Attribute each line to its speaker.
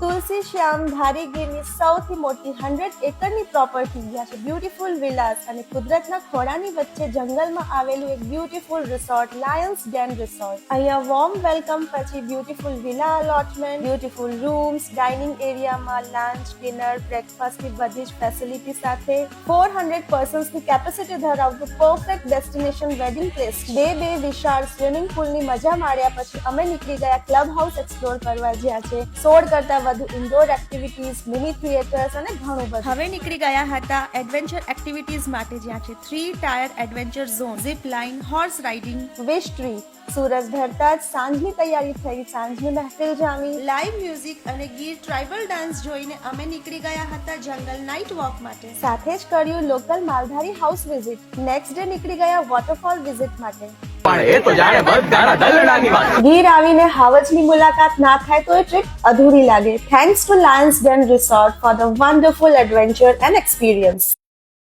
Speaker 1: તુલસી શ્યામ ધારી ગીરની સૌથી મોટી 100 એકરની પ્રોપર્ટી જ્યાં છે બ્યુટીફુલ વિલાસ અને કુદરતના ખોળાની વચ્ચે જંગલમાં આવેલું એક beautiful resort Lions Den resort. અહીંયા વોર્મ વેલકમ પછી beautiful villa allotment, beautiful rooms, dining એરિયામાં લંચ, ડિનર, બ્રેકફાસ્ટની બધી જ ફેસિલિટી સાથે 400 પર્સન્સની કેપેસિટી ધરાવતું પરફેક્ટ ડેસ્ટિનેશન વેડિંગ પ્લેસ. બે વિશાળ સ્વિમિંગ પુલની મજા માણ્યા પછી અમે નીકળી ગયા ક્લબ હાઉસ એક્સપ્લોર કરવા જ્યાં છે 16 કરતા વધુ ઇન્ડોર એક્ટિવિટીઝ, મિની થિયેટર્સ અને ઘણું બધું. હવે નીકળી ગયા હતા એડવેન્ચર એક્ટિવિટીઝ માટે જ્યાં છે 3 tyre adventure zone, zip line, horse riding, wish tree. સૂરજ ઢળતા જ સાંજની તૈયારી થઈ, સાંજની મહેફિલ જામી, લાઈવ મ્યુઝિક અને ગીર ટ્રાઇબલ ડાન્સ જોઈને અમે નીકળી ગયા હતા જંગલ નાઇટ વોક માટે. સાથે જ કર્યું લોકલ માલધારી હાઉસ વિઝિટ. નેક્સ્ટ ડે નીકળી ગયા વોટરફોલ વિઝિટ માટે. ગીર આવીને હાવજની મુલાકાત ના થાય તો એ ટ્રીપ અધૂરી લાગે. Thanks to Lions Den resort for the wonderful adventure and experience.